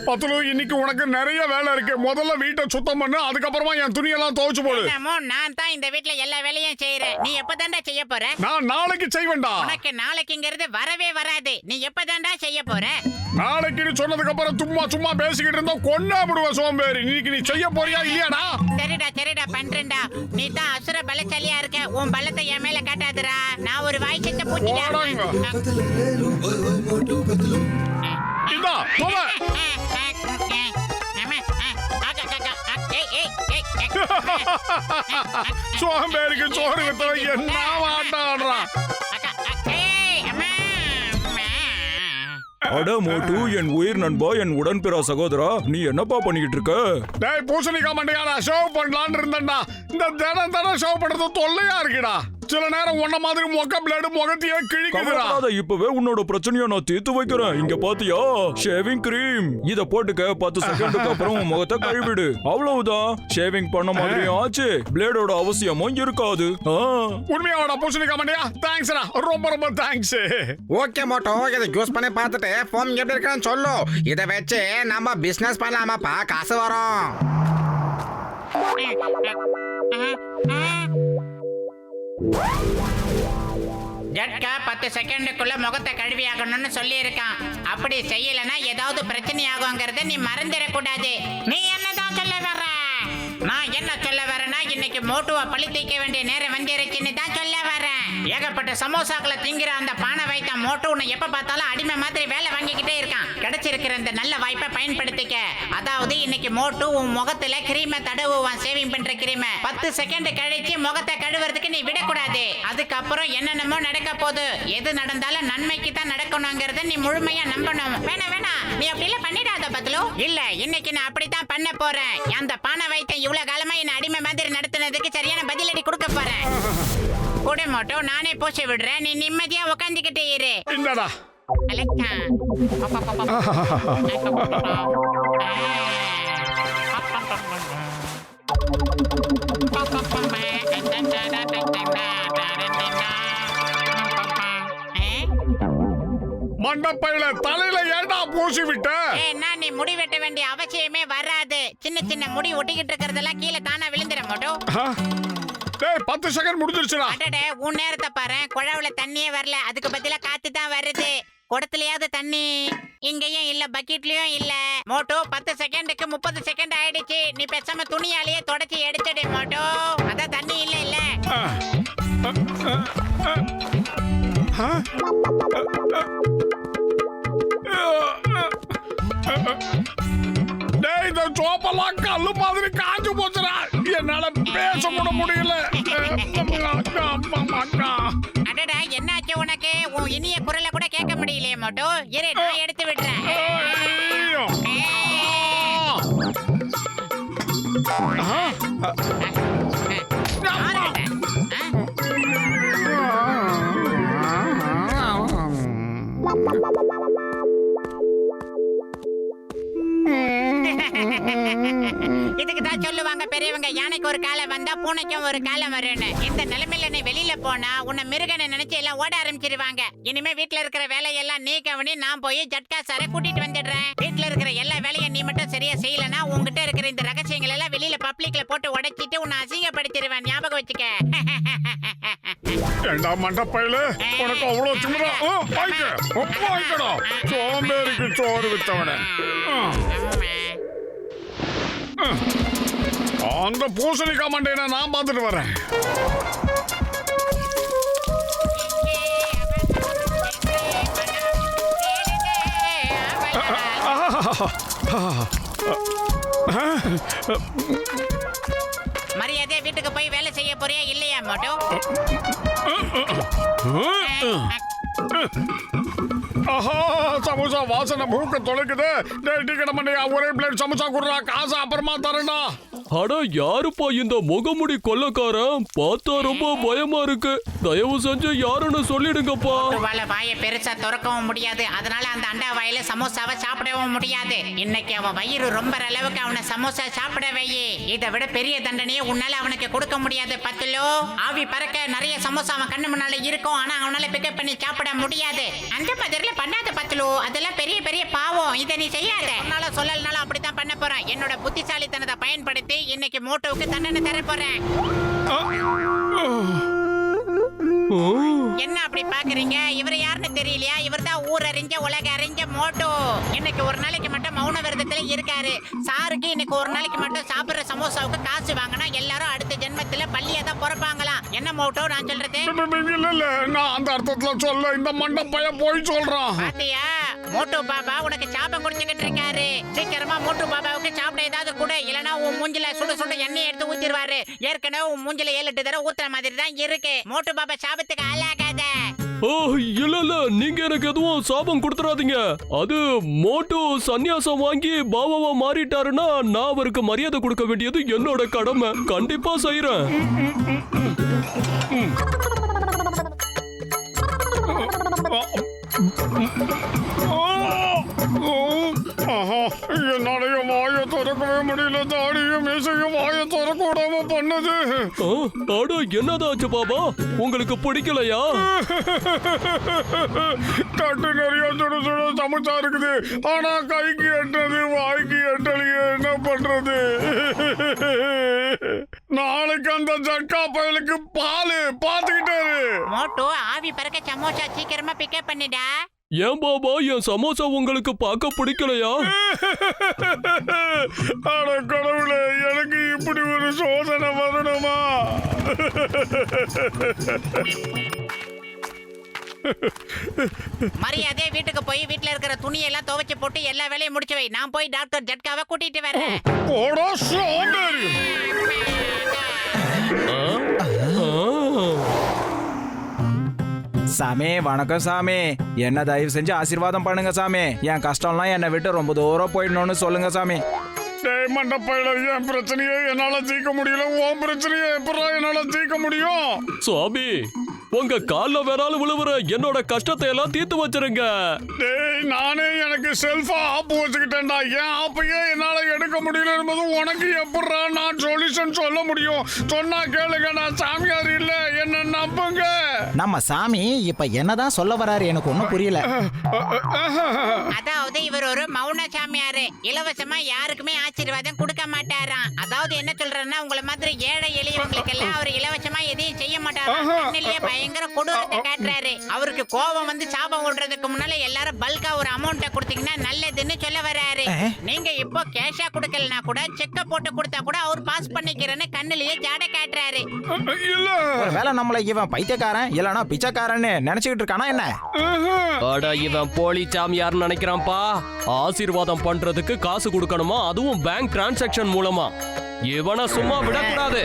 பத்துலு, இன்னைக்கு உனக்கு நிறைய வேலை இருக்கு. முதல்ல வீட்டை சுத்தம் பண்ணு, அதுக்கப்புறமா என் துணியெல்லாம் துவைச்சு போடு. நான் தான் இந்த வீட்ல எல்லா வேலையும் செய்யறேன். நீ எப்பதான்டா செய்ய போற? நான் நாளைக்கு செய்வேன்டா. உனக்கு நாளைக்குங்கிறது வரவே வராது. நீ எப்பதான்டா செய்ய போற? நாளைக்கு சொன்னதுக்கு அப்புறம் சும்மா சும்மா பேசிக்கிட்டு இருந்தா கொன்னா விடுவ சோம்பேறி. இன்னைக்கு நீ செய்ய போறியா இல்லையாடா? சரிடா பண்றேன்டா. நீ தான் அசுர பலசாலியா இருக்க. உன் பலத்தை என் மேல காட்டாதடா. நான் ஒரு வாய் செத்த பூச்சிட்டேன். இதா போவ. சோம்பேறிக்கு சோறு வித்த என்ன வாட்டாடுறா? அட மோட்டு, என் உயிர் நண்பா, என் உடன்பிறா சகோதரா, நீ என்னப்பா பண்ணிக்கிட்டு இருக்க? டேய் பூசணிக்கா மண்டையாடா, ஷேவ் பண்ணலான்னு இருந்தேன்டா. இந்த தினம் ஷேவ் பண்றது தொல்லையா இருக்குடா. சில நேரம் உன்ன மாதிரி மொக்க பிளேடு முகத்தையே கிழிக்குதுடா. இப்பவே உன்னோட பிரச்சனையை நான் தீர்த்து வைக்கிறேன். இங்க பாத்தியா, ஷேவிங் கிரீம். இத போட்டுக்க, 10 செகண்டுக்கு அப்புறம் உன் முகத்தை கழுவிடு. அவ்வளவுதான். ஷேவிங் பண்ண மாதிரியும் ஆச்சு, பிளேடோட அவசியமும் இருக்காது. உண்மையாடா பூசணிக்கா மண்டையா? தேங்க்ஸ்டா, ரொம்ப தேங்க்ஸ். ஓகே மோட்டோ, இதை யூஸ் பண்ணி பார்த்துட்டு ஃபோன் எப்படி இருக்கான்னு சொல்லு. இதை வச்சு நம்ம பிசினஸ் பண்ணலாமாப்பா, காசு வரும். ஜட்கா 10 செகண்டுக்குள்ள முகத்தை கழுவி ஆகணும்னு சொல்லி இருக்கான். அப்படி செய்யலனா ஏதாவது பிரச்சனை ஆகுங்கிறத நீ மறந்துடக்கூடாது. நீ என்னதான் சொல்ல வர்ற? நான் என்ன சொல்ல வரேன்னா, இன்னைக்கு மோட்டுவா பழி தீர்க்க வேண்டிய நேரம் வந்துருச்சுன்னு தான் சொல்ல வரேன். ஏகப்பட்ட சமோசாக்களை திங்கிற அந்த பானை வைத்த மோட்டு உன்னை எப்ப பார்த்தாலும் அடிமை மாதிரி வேலை வாங்கிக்கிட்டே இருக்கான். கிடைச்சிருக்கிற இந்த நல்ல வாய்ப்பை பயன்படுத்திக்க. அதாவது இன்னைக்கு மோட்டு உன் முகத்துல கிரீமை தடவுவான், சேவிங் பண்ற கிரீமை. 10 செகண்ட் கழிச்சு முகத்தை கழுவுறதுக்கு நீ விடக்கூடாது. அதுக்கப்புறம் என்னென்னமோ நடக்க போகுது. எது நடந்தாலும் நன்மைக்கு தான் நடக்கணுங்கிறத நீ முழுமையா நம்பணும். வேணாம், நீ அப்படிலாம் பண்ணிடாத பத்லு. இல்ல, இன்னைக்கு நான் அப்படித்தான் பண்ண போறேன். அந்த பானை வைத்த இவ்வளவு காலமா என்ன அடிமை மாதிரி நடத்துனதுக்கு சரியான பதிலடி கொடுக்க போறேன். கூட மோட்டோ, நானே பூசி விடுறேன். நீ நிம்மதியா உட்காந்துக்கிட்டே இரு. என்னடா அலக்கா மண்டப்பையில தலையில ஏண்டா பூசி விட்ட? நான் நீ முடி வெட்ட வேண்டிய அவசியமே வராது. சின்ன முடி ஒட்டிக்கிட்டு இருக்கிறதெல்லாம் கீழே தானா விழுந்துற மோட்டோ. டேய் 10 செகண்ட் முடிஞ்சிருச்சுடா. அடடே, உன் நேரத்தை பாரு. குழாவுல தண்ணியே வரல, அதுக்கு பதிலா காத்து தான் வருது. குடத்துலயாவது தண்ணி இங்கேயும் இல்ல, பக்கெட்லயும் இல்ல. மோட்டோ 10 செகண்டுக்கு 30 செகண்ட் ஆயிடுச்சு. நீ பேசாம துணியாலேயே தொடச்சி எடுத்துடு மோட்டோ. அதான் தண்ணி இல்ல. டேய், இந்த சோப்பெல்லாம் கல்லு மாதிரி காஞ்சு போச்சுடா. என்னால பேச கூட முடியல. அடடா, என்னாச்சு உனக்கு? உன் இனிய குரலை கூட கேட்க முடியலையே மோட்டோ. இரு, நான் எடுத்து விடுறேன். இதுக்கு தான் சொல்லுவாங்க பெரியவங்க, யானைக்கு ஒரு காலம் வந்தா பூனைக்கும் ஒரு காலம் வரும்னு. இந்த நிலைமையில நீ வெளியில போனா உன்னை மிருகனை நினைச்சு எல்லாம் ஓட ஆரம்பிச்சிருவாங்க. இனிமே வீட்டுல இருக்கிற வேலையெல்லாம் நீ கவனி. நான் போய் ஜட்கா சாரை கூட்டிட்டு வந்துடுறேன். வீட்டுல இருக்கிற எல்லா வேலையும் நீ மட்டும் சரியா செய்யலனா உங்ககிட்ட இருக்கிற இந்த ரகசியங்கள் எல்லாம் வெளியில பப்ளிக்ல போட்டு உடைச்சிட்டு உன்னை அசிங்கப்படுத்திடுவேன். ஞாபகம் வச்சுக்க. ஏண்டா மண்டப்பையில உனக்கு அவ்வளவு திமிரா? வாங்கிக்கடா, சோம்பேறிக்கு சோறு வித்தவன. அந்த பூசணிக்கா மண்டையை நான் பார்த்துட்டு வரேன். மரியாதையா வீட்டுக்கு போய் வேலை செய்ய போறியா இல்லையா மோட்டோ? சமோசா வாசனை மூக்க தொலைக்குது. டேய், டீ கடை மண்டையா, ஒரே பிளேட் சமோசா குடுறா, காசு அப்புறமா தரேன்டா. அட யாருப்பா இந்த முகமுடி கொள்ளக்காரன்? பார்த்தா ரொம்ப பயமா இருக்கு. தயவு செஞ்சு யாருன்னு சொல்லிடுங்கப்பா. மோட்டுவால வாயை பெருசா திறக்கவும் முடியாது, அதனால அந்த அண்டா வாயில சமோசாவை சாப்பிடவும் முடியாது. இன்னைக்கு அவன் வயிறு ரொம்ப அளவுக்கு அவனை சமோசா சாப்பிட வையே. இதை விட பெரிய தண்டனையை உன்னால அவனுக்கு கொடுக்க முடியாது பத்துலோ. ஆவி பறக்க நிறைய சமோசா அவன் கண்ணு முன்னால இருக்கும், ஆனா அவனால பிக்கப் பண்ணி சாப்பிட முடியாது. அந்த மாதிரில பண்ணாத பத்துலோ, அதெல்லாம் பெரிய பெரிய பாவம். இதை நீ செய்யாத. உன்னால சொல்லலனாலும் அப்படித்தான் பண்ண போறேன். என்னோட புத்திசாலித்தனத்தை பயன்படுத்தி இன்னைக்கு மோட்டோவுக்கு தண்டனை தர போறேன். என்ன அப்படி பாக்குறீங்க? இவர் யாருன்னு தெரியலையா? இவர் தான் ஊர் அறிஞ்ச உலக அறிஞ்ச மோட்டோ. இன்னைக்கு ஒரு நாளைக்கு மட்டும் மௌன விரதத்துல இருக்காரு. சாருக்கு இன்னைக்கு ஒரு நாளைக்கு மட்டும் சாப்பிடுற சமோசாவுக்கு காசு வாங்கினா எல்லாரும் அடுத்த ஜென்மத்துல பள்ளியா தான் பிறப்பாங்களாம். என்ன மோட்டோ நான் சொல்றது? இல்ல நான் அந்த அர்த்தத்துல சொல்ல, இந்த மண்ட பையன் போய் சொல்றான். பாத்தியா, மோட்டோ பாபா உனக்கு சாபம் குடிச்சுக்கிட்டு இருக்காரு. சீக்கிரமா மோட்டோ பாபாவுக்கு சாப்பிட ஏதாவது கூட, இல்லனா உன் மூஞ்சில சுடு சுடு எண்ணெய் எடுத்து ஊத்திடுவாரு. ஏற்கனவே உன் மூஞ்சில 7-8 தடவை ஊத்துற மாதிரி தான் இருக்கு. மோட்டோ பாபா சாபத்துக்கு ஆளாகாத. ஓ இல்ல நீங்க எனக்கு எதுவும் சாபம் கொடுத்துறாதீங்க. அது மோட்டோ சன்னியாசம் வாங்கி பாபாவா மாறிட்டாருன்னா நான் அவருக்கு மரியாதை கொடுக்க வேண்டியது என்னோட கடமை. கண்டிப்பா செய்யறேன். என்னாலய வாயை திறக்கவே முடியல. தாடியும் மீசையும் வாயை திறக்க விடாம பண்ணது. அட என்னதாச்சு பாபா, உங்களுக்கு பிடிக்கலையா? கட்டு நிறைய சுடு சுடு சமைச்சா இருக்குது, ஆனா கைக்கு எட்டது வாய்க்கு எட்டலையே. என்ன பண்றது? நாளைக்கு அந்த ஜட்கா பயலுக்கு பாலு பாத்துக்கிட்டாரு. மோட்டோ ஆவி பறக்க சமோசா சீக்கிரமா பிக்கப் பண்ணிடா. ஏன் பாபா என் சமோசா உங்களுக்கு பார்க்க பிடிக்கலையா? அட கடவுளே, எனக்கு இப்படி ஒரு சோதனை வரணுமா? மரியாதை வீட்டுக்கு போய் வீட்டுல இருக்கிற துணியெல்லாம் துவைச்சு போட்டு எல்லா வேலையும் முடிச்சு வை. நான் போய் டாக்டர் ஜட்காவை கூட்டிட்டு வரேன். போடா சோம்பேறி. சாமி வணக்கம் சாமி. என்ன தயவு செஞ்சு ஆசீர்வாதம் பண்ணுங்க சாமி. என் கஷ்டம்லாம் என்னை விட்டு ரொம்ப தூரம் போயிடணும்னு சொல்லுங்க சாமி. டேய் மண்டப்பையில, என் பிரச்சனையை என்னால தீர்க்க முடியல, உன் பிரச்சனையை எப்படா என்னால தீர்க்க முடியும்? சுவாமி உங்க கால்ல வேறாலும் விழுவுற என்னோட கஷ்டத்தை எல்லாம் தீர்த்து வச்சிருங்க. டேய் நானே எனக்கு செல்ஃபா ஆப்பு வச்சுக்கிட்டேன்டா. என் ஆப்பையே என்னால எடுக்க முடியல என்பது உனக்கு எப்படா நான் சொல்யூஷன் சொல்ல முடியும்? சொன்னா கேளுங்க, நான் சாமியார் இல்ல, என்ன நம்புங்க. நம்ம சாமி இப்ப என்னதான் சொல்ல வராரு எனக்கு ஒண்ணும் புரியல. அதாவது இவர் ஒரு மௌன சாமியாரு. இலவசமா யாருக்குமே ஆசீர்வாதம் கொடுக்க மாட்டாராம். அதாவது என்ன சொல்றேன்னா, உங்களை மாதிரி ஏழை எளியவங்களுக்கு எல்லாம் அவர் இலவசமா எதையும் செய்ய மாட்டாராம். கண்ணிலேயே பயங்கர கொடூரத்தை காட்டுறாரு. அவருக்கு கோபம் வந்து சாபம் விடுறதுக்கு முன்னால எல்லாரும் பல்கா ஒரு அமௌண்ட்டை கொடுத்தீங்கன்னா நல்லதுன்னு சொல்ல வராரு. நீங்க இப்போ கேஷா கொடுக்கலனா கூட செக்க போட்டு கொடுத்தா கூட அவர் பாஸ் பண்ணிக்கிறேன்னு கண்ணிலேயே ஜாட காட்டுறாரு. இல்ல ஒருவேளை நம்மள இவன் பைத்தியக்காரன் இல்லனா பிச்சைக்காரன்னு நினைச்சுக்கிட்டு இருக்கானா என்ன? அட இவன் போலி சாமியார்னு நினைக்கிறான்ப்பா. ஆசீர்வாதம் பண்றதுக்கு காசு கொடுக்கணுமா, அதுவும் பேங்க் டிரான்சாக்ஷன் மூலமா. இவனை சும்மா விடக்கூடாது.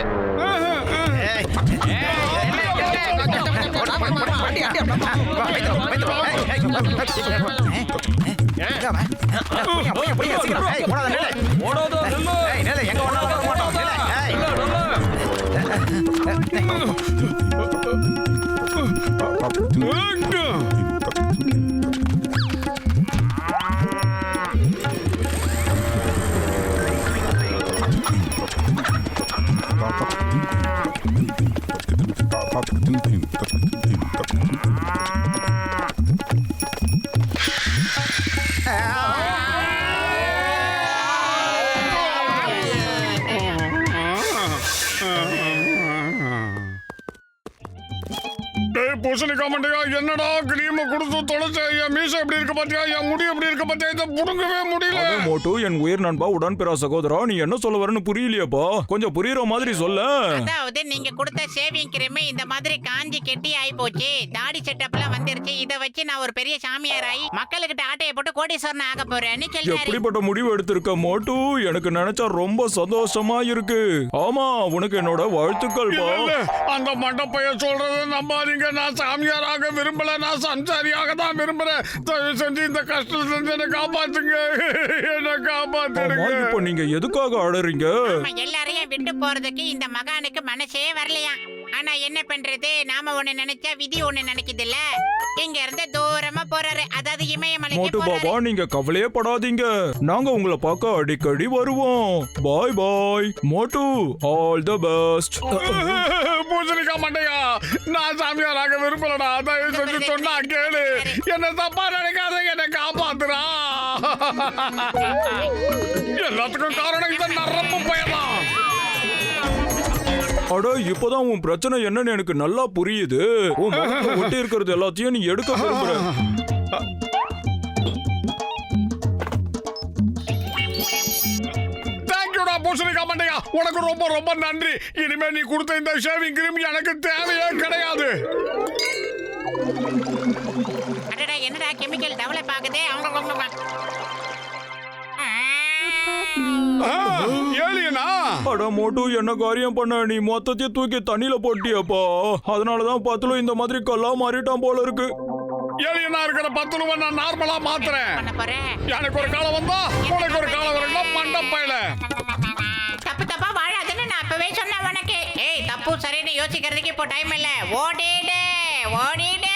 பூசணிக்கா மண்டையா, என்னடா கிரீம் கொடுத்து தொலைச்ச? என் மீசை எப்படி இருக்க பாத்தியா? என் முடி எப்படி இருக்க பாத்தியா? இதை புடுங்கவே முடியல. மோட்டு என் உயிர் நண்பா, உடன் பிற சகோதரா, நீ என்ன சொல்ல வரன்னு புரியலையாப்பா? கொஞ்சம் புரியுற மாதிரி சொல்ல. அதாவது நீங்க கொடுத்த சேவிங் கிரீம் இந்த மாதிரி காஞ்சி கெட்டி ஆயி போச்சு. தாடி செட்டப்லாம் வந்துருச்சு. இத வச்சு நான் ஒரு பெரிய சாமியார் ஆகி மக்களுக்கிட்ட ஆட்டையை போட்டு கோடீஸ்வரன் ஆக போறேன்னு சொல்றாரு. எப்படிப்பட்ட முடிவு எடுத்திருக்க மோட்டு? எனக்கு நினைச்சா ரொம்ப சந்தோஷமா இருக்கு. ஆமா, உனக்கு என்னோட வாழ்த்துக்கள். இல்ல, அந்த மண்டப்பைய சொல்றதை நம்பாதீங்க. நான் சாமியாராக விரும்பல, நான் சம்சாரியாக தான் விரும்புறேன். தயவு செஞ்சு இந்த கஷ்டத்துல என்ன காப்பாத்துங்க, என்ன காப்பாத்துங்க. இப்ப நீங்க எதுக்காக அழறீங்க? எல்லாரையும் விட்டு போறதுக்கு இந்த மகானுக்கு மனசே வரலையா. ஆனா என்ன பண்றது, நாம ஒண்ணு நினைச்சா விதி ஒண்ணு நினைக்குது இல்ல. இங்க இருந்து தூரமா போறாரு, அதாவது இமயமலைக்கு மோட்டு போறாரு. பாபா நீங்க கவலையே படாதீங்க, நாங்க உங்களை பார்க்க அடிக்கடி வருவோம். பாய் பாய் மோட்டு, ஆல் தி பெஸ்ட். பூசணிக்கா மண்டையா, நான் சாமியாராக விரும்பலடா. தயவு செஞ்சு சொன்னா கேளு, என்ன தப்பா நினைக்காத, என்ன காப்பாத்துறா. எல்லாத்துக்கும் காரணம் இந்த நரம்பு பயதான். அட இப்பதான் உன் பிரச்சனை என்னன்னு எனக்கு நல்லா புரியுது. உன் முகத்துல ஒட்டி இருக்கிறது எல்லாத்தையும் நீ எடுக்க விரும்புற. தேங்க்யூடா பூசணிக்கா மண்டையா, உனக்கு ரொம்ப ரொம்ப நன்றி. இனிமே நீ கொடுத்த இந்த ஷேவிங் கிரீம் எனக்கு தேவையே கிடையாது. அடடா, என்னடா கெமிக்கல் டெவலப் ஆகுது. ஏலியனா? அட மோட்டு என்ன காரியம் பண்ண, நீ மொத்தத்தையும் தூக்கி தண்ணியில போட்டியப்பா. அதனாலதான் பத்துல இந்த மாதிரி கல்லா மாறிட்டான் போல இருக்கு. ஏலியனா இருக்கிற பத்துலுவ நான் நார்மலா மாத்துறேன். பண்ண போறேன். எனக்கு ஒரு காலம் வந்தா உனக்கு ஒரு காலம் வரணும் மண்டப்பையில. தப்பு தப்பா வாழாதுன்னு நான் அப்பவே சொன்னேன் உனக்கு. ஏய், தப்பு சரின்னு யோசிக்கிறதுக்கு இப்போ டைம் இல்ல. ஓடிடு ஓடிடு.